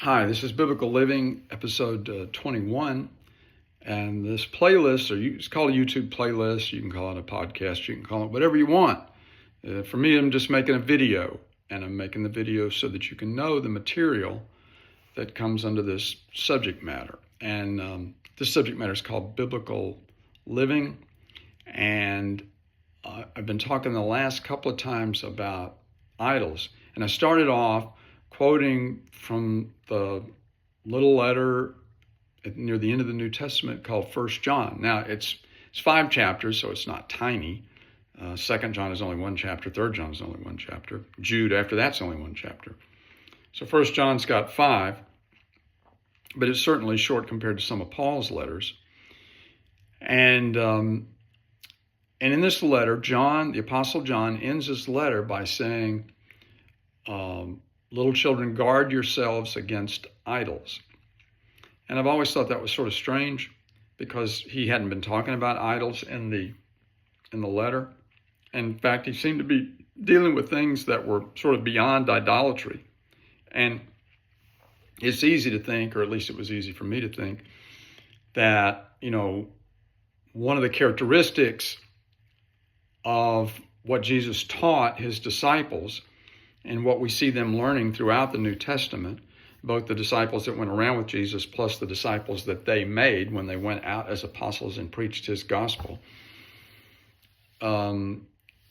Hi, this is Biblical Living, episode 21. And this playlist, it's called a YouTube playlist, you can call it a podcast, you can call it whatever you want. For me, I'm just making a video, and I'm making the video so that you can know the material that comes under this subject matter. And this subject matter is called Biblical Living. And I've been talking the last couple of times about idols. And I started off quoting from the little letter near the end of the New Testament called 1 John. Now, it's 5 chapters, so it's not tiny. 2 John is only 1 chapter. 3 John is only 1 chapter. Jude, after that's only 1 chapter. So 1 John's got 5, but it's certainly short compared to some of Paul's letters. And in this letter, John, the Apostle John, ends his letter by saying, little children, guard yourselves against idols. And I've always thought that was sort of strange because he hadn't been talking about idols in the letter. In fact, he seemed to be dealing with things that were sort of beyond idolatry. And it's easy to think, or at least it was easy for me to think, that, one of the characteristics of what Jesus taught his disciples and what we see them learning throughout the New Testament, both the disciples that went around with Jesus plus the disciples that they made when they went out as apostles and preached his gospel,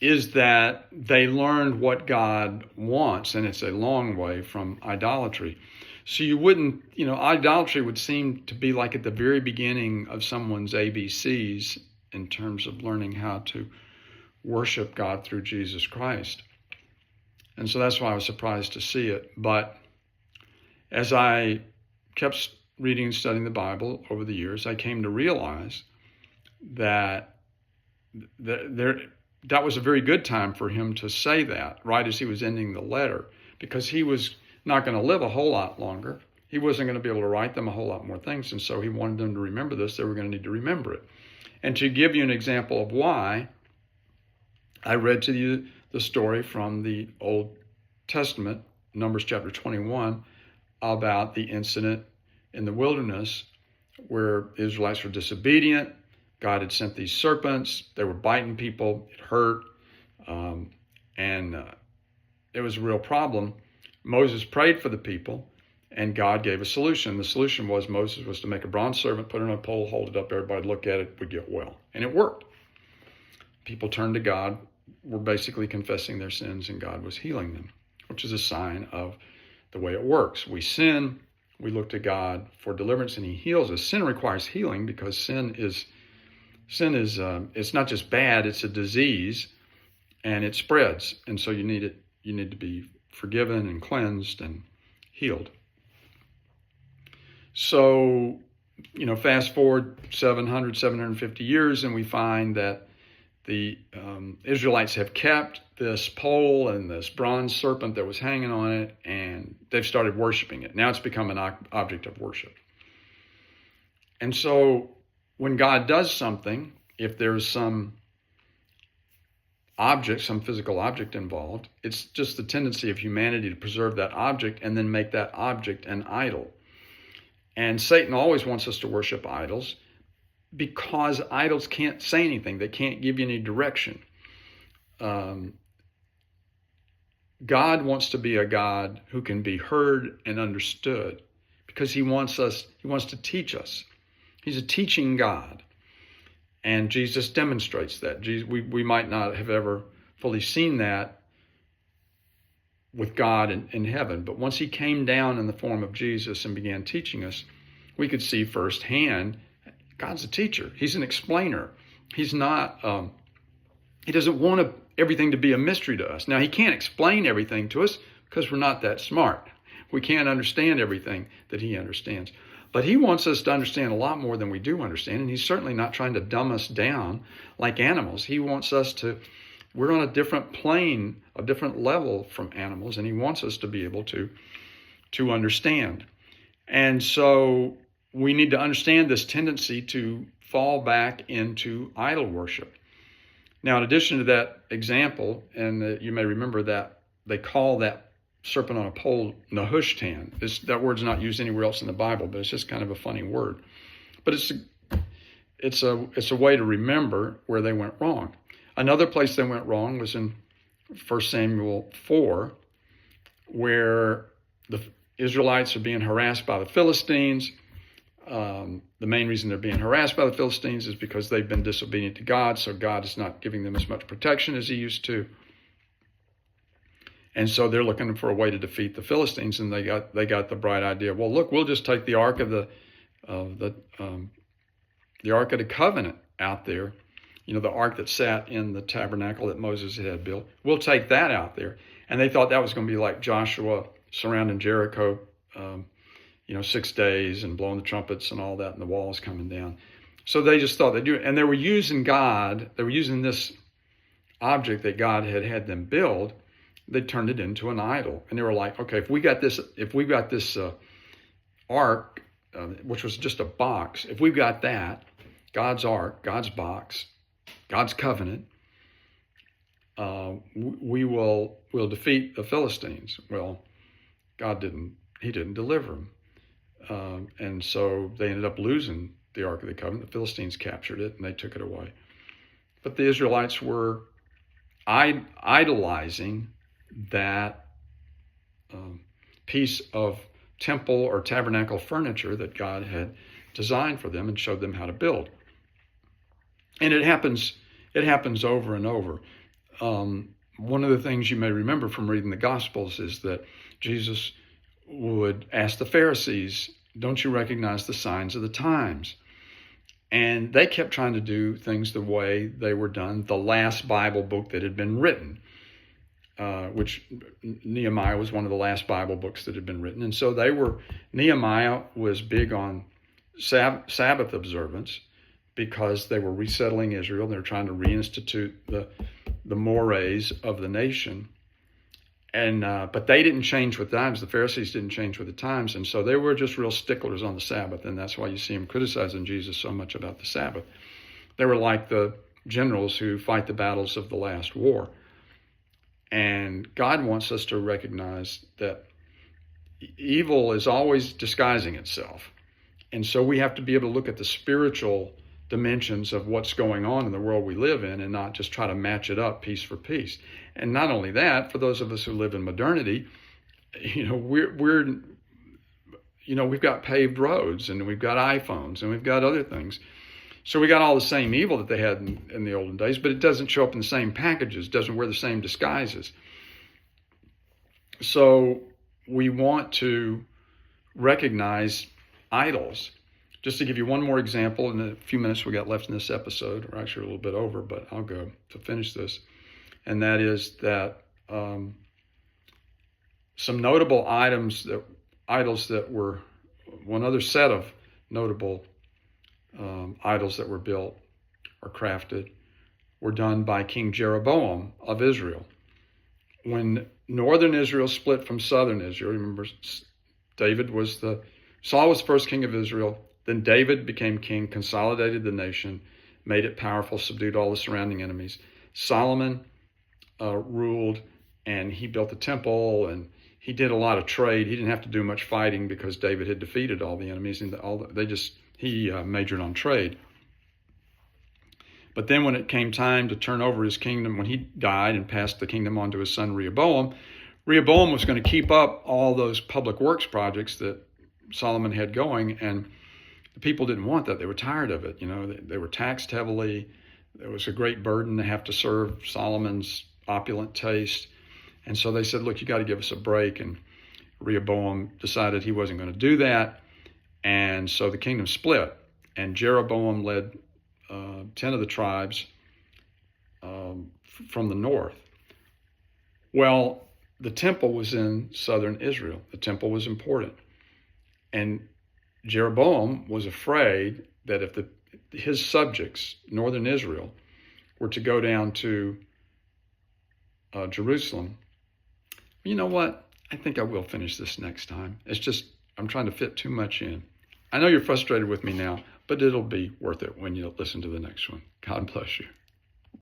is that they learned what God wants, and it's a long way from idolatry. So you wouldn't, idolatry would seem to be like at the very beginning of someone's ABCs in terms of learning how to worship God through Jesus Christ. And so that's why I was surprised to see it. But as I kept reading and studying the Bible over the years, I came to realize that that was a very good time for him to say that right as he was ending the letter, because he was not going to live a whole lot longer. He wasn't going to be able to write them a whole lot more things. And so he wanted them to remember this. They were going to need to remember it. And to give you an example of why, I read to you the story from the Old Testament, Numbers chapter 21, about the incident in the wilderness where the Israelites were disobedient. God had sent these serpents. They were biting people. It hurt. And it was a real problem. Moses prayed for the people, and God gave a solution. The solution was Moses was to make a bronze serpent, put it on a pole, hold it up, everybody would look at it, would get well. And it worked. People turned to God, were basically confessing their sins, and God was healing them, which is a sign of the way it works. We sin, we look to God for deliverance, and he heals us. Sin requires healing because sin is it's not just bad, it's a disease, and it spreads. And so you need to be forgiven and cleansed and healed. So, fast forward 750 years, and we find that the Israelites have kept this pole and this bronze serpent that was hanging on it, and they've started worshiping it. Now it's become an object of worship. And so when God does something, if there's some object, some physical object involved, it's just the tendency of humanity to preserve that object and then make that object an idol. And Satan always wants us to worship idols, because idols can't say anything. They can't give you any direction. God wants to be a God who can be heard and understood, because he wants to teach us. He's a teaching God. And Jesus demonstrates that. We might not have ever fully seen that with God in heaven, but once he came down in the form of Jesus and began teaching us, we could see firsthand God's a teacher. He's an explainer. He's not, he doesn't want everything to be a mystery to us. Now, he can't explain everything to us because we're not that smart. We can't understand everything that he understands. But he wants us to understand a lot more than we do understand, and he's certainly not trying to dumb us down like animals. He wants us we're on a different plane, a different level from animals, and he wants us to be able to understand. And so we need to understand this tendency to fall back into idol worship. Now, in addition to that example, and you may remember that they call that serpent on a pole, Nehushtan. That word's not used anywhere else in the Bible, but it's just kind of a funny word. But it's a way to remember where they went wrong. Another place they went wrong was in 1 Samuel 4, where the Israelites are being harassed by the Philistines. The main reason they're being harassed by the Philistines is because they've been disobedient to God, so God is not giving them as much protection as he used to. And so they're looking for a way to defeat the Philistines, and they got the bright idea. Well, look, we'll just take the Ark of the Ark of the Covenant out there. You know, the ark that sat in the tabernacle that Moses had built. We'll take that out there. And they thought that was going to be like Joshua surrounding Jericho, 6 days and blowing the trumpets and all that, and the walls coming down. So they just thought they'd do it. And they were using this object that God had them build. They turned it into an idol. And they were like, okay, if we got this ark, which was just a box, if we've got that, God's ark, God's box, God's covenant, we'll defeat the Philistines. Well, he didn't deliver them. And so they ended up losing the Ark of the Covenant. The Philistines captured it and they took it away. But the Israelites were idolizing that piece of temple or tabernacle furniture that God had designed for them and showed them how to build. And it happens over and over. One of the things you may remember from reading the Gospels is that Jesus would ask the Pharisees, don't you recognize the signs of the times? And they kept trying to do things the way they were done, the last Bible book that had been written, which Nehemiah was one of the last Bible books that had been written. And so Nehemiah was big on Sabbath observance, because they were resettling Israel. They were trying to reinstitute the mores of the nation. And but they didn't change with the times. The Pharisees didn't change with the times. And so they were just real sticklers on the Sabbath. And that's why you see them criticizing Jesus so much about the Sabbath. They were like the generals who fight the battles of the last war. And God wants us to recognize that evil is always disguising itself. And so we have to be able to look at the spiritual dimensions of what's going on in the world we live in and not just try to match it up piece for piece. And not only that, for those of us who live in modernity, we've got paved roads and we've got iPhones and we've got other things. So we got all the same evil that they had in the olden days, but it doesn't show up in the same packages, doesn't wear the same disguises. So we want to recognize idols. Just to give you one more example, in the few minutes we got left in this episode, we're actually a little bit over, but I'll go to finish this. And that is that some notable idols that were, one other set of notable idols that were built or crafted were done by King Jeroboam of Israel. When northern Israel split from southern Israel, remember Saul was first king of Israel. Then David became king, consolidated the nation, made it powerful, subdued all the surrounding enemies. Solomon ruled, and he built the temple, and he did a lot of trade. He didn't have to do much fighting because David had defeated all the enemies, and he majored on trade. But then when it came time to turn over his kingdom, when he died and passed the kingdom on to his son Rehoboam was going to keep up all those public works projects that Solomon had going, and the people didn't want that. They were tired of it. They were taxed heavily. There was a great burden to have to serve Solomon's opulent taste. And so they said, look, you got to give us a break. And Rehoboam decided he wasn't going to do that. And so the kingdom split. And Jeroboam led 10 of the tribes from the north. Well, the temple was in southern Israel. The temple was important. And Jeroboam was afraid that if his subjects, northern Israel, were to go down to Jerusalem, you know what? I think I will finish this next time. It's just, I'm trying to fit too much in. I know you're frustrated with me now, but it'll be worth it when you listen to the next one. God bless you.